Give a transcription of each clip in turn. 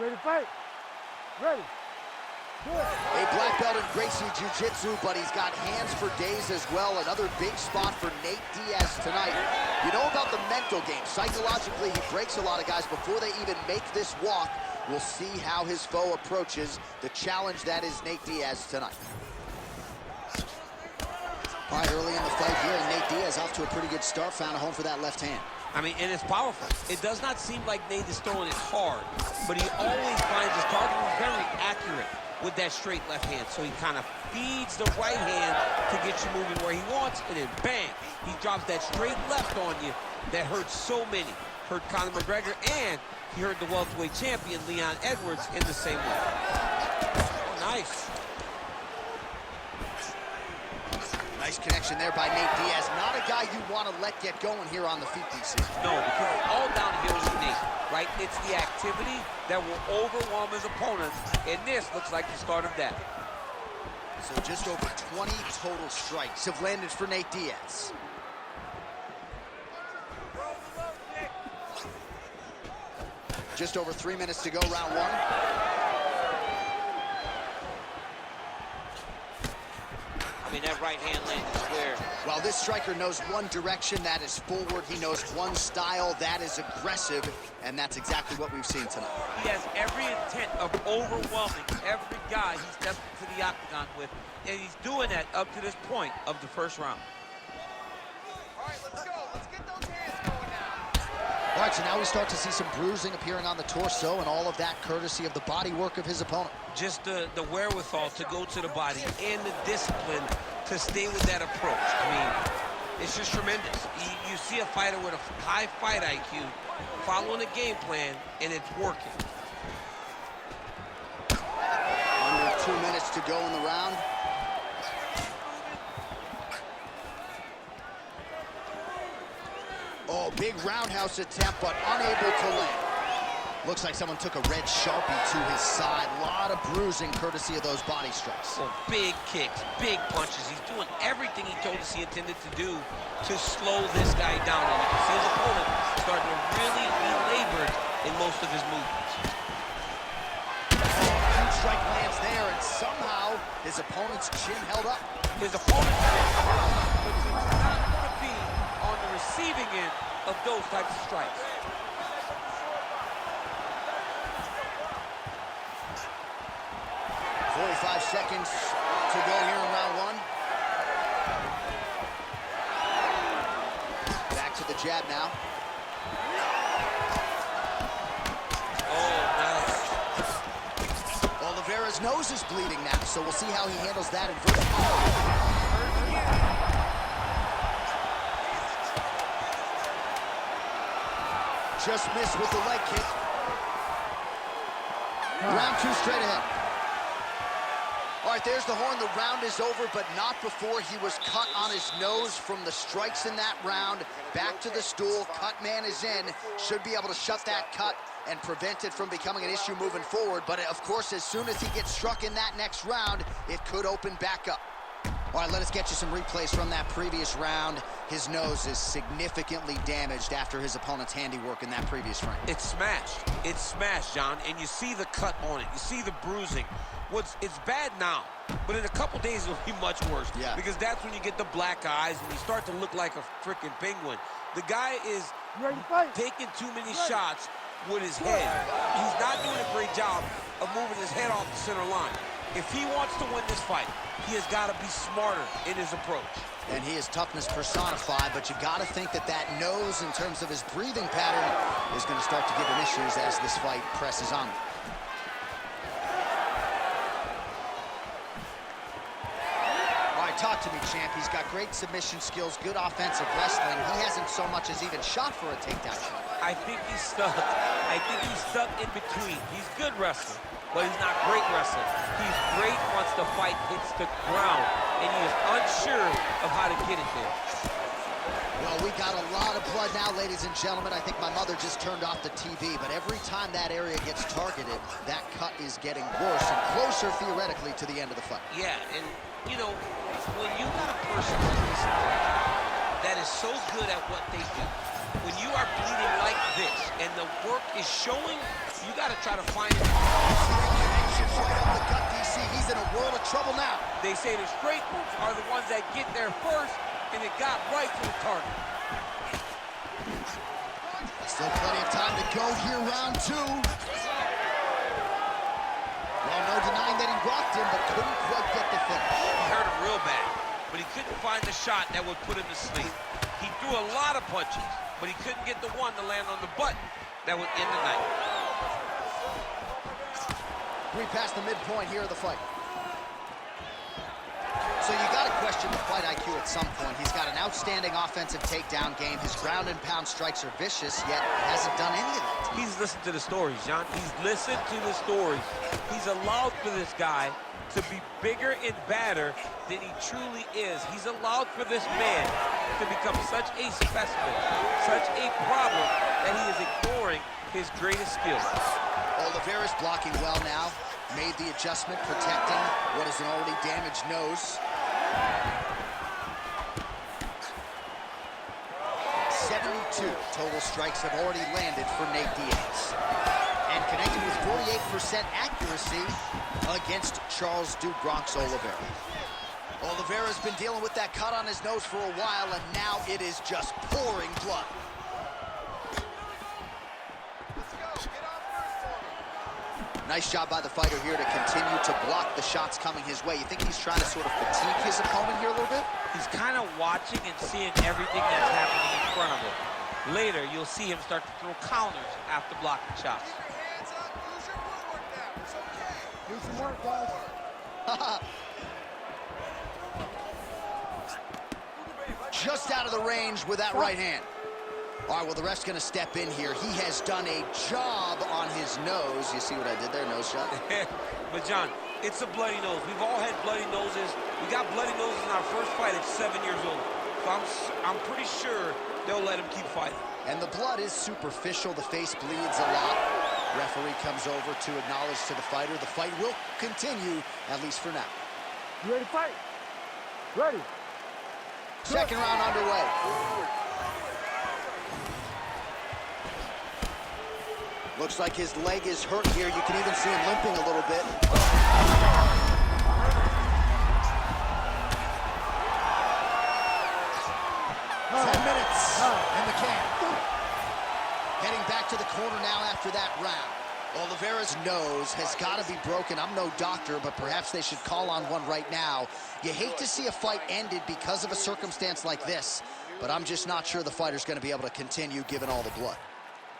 Ready to fight. Ready. A black belt in Gracie Jiu-Jitsu, but he's got hands for days as well. Another big spot for Nate Diaz tonight. You know about the mental game. Psychologically, he breaks a lot of guys before they even make this walk. We'll see how his foe approaches the challenge that is Nate Diaz tonight. All right, early in the fight here, and Nate Diaz off to a pretty good start, found a home for that left hand. I mean, and it's powerful. It does not seem like Nate is throwing it hard, but he always finds his target. He's very accurate with that straight left hand. So he kind of feeds the right hand to get you moving where he wants, and then bang, he drops that straight left on you that hurts so many. Hurt Conor McGregor, and he hurt the welterweight champion, Leon Edwards, in the same way. Oh, nice. Nice connection there by Nate Diaz. Not a guy you want to let get going here on the feet, DC. No, because it's all downhill with Nate, right? It's the activity that will overwhelm his opponents, and this looks like the start of that. So just over 20 total strikes have landed for Nate Diaz. Just over 3 minutes to go, round one. I mean, that right hand landed square. While this striker knows one direction, that is forward. He knows one style, that is aggressive, and that's exactly what we've seen tonight. He has every intent of overwhelming every guy he steps into the octagon with, and he's doing that up to this point of the first round. All right, let's go. Let's get those hands going now. All right, so now we start to see some bruising appearing on the torso, and all of that courtesy of the body work of his opponent. Just the wherewithal to go to the body and the discipline to stay with that approach. I mean, it's just tremendous. You see a fighter with a high fight IQ following a game plan, and it's working. Under 2 minutes to go in the round. Oh, big roundhouse attempt, but unable to land. Looks like someone took a red Sharpie to his side. A lot of bruising courtesy of those body strikes. Oh, big kicks, big punches. He's doing everything he told us he intended to do to slow this guy down. And you can see his opponent starting to really be labored in most of his movements. Huge strike lands there, and somehow his opponent's chin held up. His opponent's chin, which is not going to be on the receiving end of those types of strikes. .45 seconds to go here in round one. Back to the jab now. Oh, nice. Oliveira's nose is bleeding now, so we'll see how he handles that in vertical. Just missed with the leg kick. Round two straight ahead. All right, there's the horn. The round is over, but not before he was cut on his nose from the strikes in that round. Back to the stool. Cut man is in. Should be able to shut that cut and prevent it from becoming an issue moving forward. But, of course, as soon as he gets struck in that next round, it could open back up. All right, let us get you some replays from that previous round. His nose is significantly damaged after his opponent's handiwork in that previous frame. It's smashed. It's smashed, John, and you see the cut on it. You see the bruising. It's bad now, but in a couple days it'll be much worse. Yeah. Because that's when you get the black eyes and you start to look like a freaking penguin. The guy is taking too many shots with his head. He's not doing a great job of moving his head off the center line. If he wants to win this fight, he has got to be smarter in his approach. And he is toughness personified, but you got to think that that nose, in terms of his breathing pattern, is going to start to give him issues as this fight presses on. Talk to me, champ. He's got great submission skills, good offensive wrestling. He hasn't so much as even shot for a takedown shot. I think he's stuck. I think he's stuck in between. He's good wrestler, but he's not great wrestler. He's great once the fight hits the ground, and he is unsure of how to get it there. Well, we got a lot of blood now, ladies and gentlemen. I think my mother just turned off the TV, but every time that area gets targeted, that cut is getting worse and closer, theoretically, to the end of the fight. Yeah, and, you know, when you got a person like this that is so good at what they do, when you are bleeding like this and the work is showing, you got to try to find it. Connections right up the gut, DC. He's in a world of trouble now. They say the straight moves are the ones that get there first, and it got right to the target. Still plenty of time to go here, round 2. Well, no denying that he rocked him, but couldn't quite get the finish. He hurt him real bad, but he couldn't find the shot that would put him to sleep. He threw a lot of punches, but he couldn't get the one to land on the button that would end the night. 3 past the midpoint here of the fight. So you got to question the fight IQ at some point. He's got an outstanding offensive takedown game. His ground and pound strikes are vicious, yet hasn't done any of that. He's listened to the stories, John. He's listened to the stories. He's allowed for this guy to be bigger and badder than he truly is. He's allowed for this man to become such a specimen, such a problem, that he is ignoring his greatest skills. Oliveira's blocking well now. Made the adjustment, protecting what is an already damaged nose. 72 total strikes have already landed for Nate Diaz. And connected with 48% accuracy against Charles Du Bronx Oliveira. Oliveira's been dealing with that cut on his nose for a while, and now it is just pouring blood. Nice job by the fighter here to continue to block the shots coming his way. You think he's trying to sort of fatigue his opponent here a little bit? He's kind of watching and seeing everything that's happening in front of him. Later, you'll see him start to throw counters after blocking shots. Do some work, guys. Just out of the range with that right hand. All right, well, the ref's going to step in here. He has done a job on his nose. You see what I did there? Nose shot. But, John, it's a bloody nose. We've all had bloody noses. We got bloody noses in our first fight at 7 years old. So I'm pretty sure they'll let him keep fighting. And the blood is superficial. The face bleeds a lot. Referee comes over to acknowledge to the fighter. The fight will continue, at least for now. You ready to fight? Ready. Second round underway. Looks like his leg is hurt here. You can even see him limping a little bit. 10 minutes in the can. Heading back to the corner now after that round. Oliveira's nose has got to be broken. I'm no doctor, but perhaps they should call on one right now. You hate to see a fight ended because of a circumstance like this, but I'm just not sure the fighter's going to be able to continue given all the blood.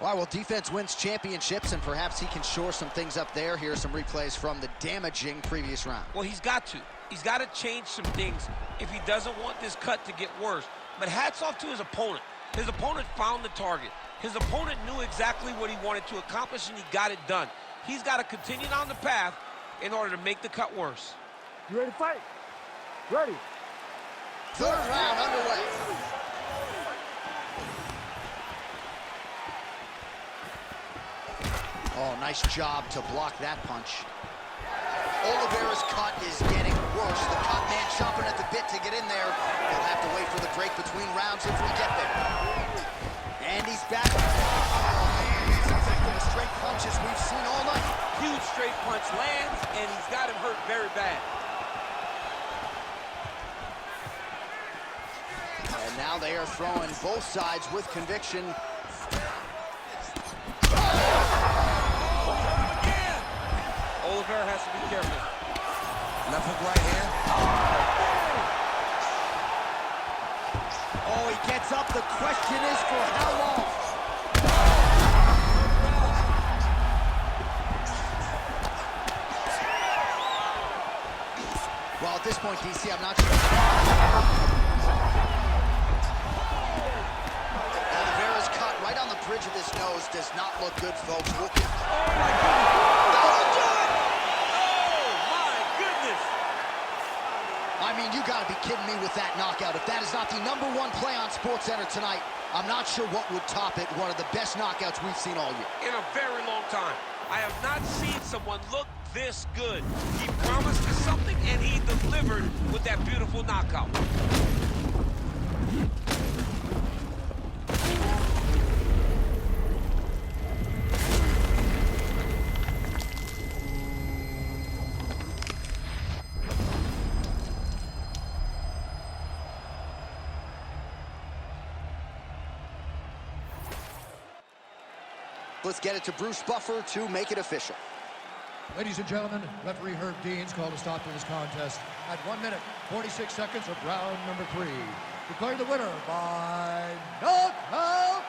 All right, well, defense wins championships, and perhaps he can shore some things up there. Here are some replays from the damaging previous round. Well, he's got to. He's got to change some things if he doesn't want this cut to get worse. But hats off to his opponent. His opponent found the target. His opponent knew exactly what he wanted to accomplish, and he got it done. He's got to continue down the path in order to make the cut worse. You ready to fight? Ready. Third round underway. Oh, nice job to block that punch. Oliveira's cut is getting worse. The cut man chomping at the bit to get in there. He'll have to wait for the break between rounds if we get there. And he's back. He's inflicting the straight punches we've seen all night. Huge straight punch lands, and he's got him hurt very bad. And now they are throwing both sides with conviction. Oliveira has to be careful. Left hook right hand. Oh, he gets up. The question is for how long? Well, at this point, DC, I'm not sure. Oliveira's cut right on the bridge of his nose does not look good, folks. Oh, my goodness. I mean, you gotta be kidding me with that knockout. If that is not the #1 play on SportsCenter tonight, I'm not sure what would top it. One of the best knockouts we've seen all year. In a very long time. I have not seen someone look this good. He promised us something, and he delivered with that beautiful knockout. Let's get it to Bruce Buffer to make it official. Ladies and gentlemen, referee Herb Dean's called a stop to this contest at 1 minute, 46 seconds of round number 3. Declared the winner by knockout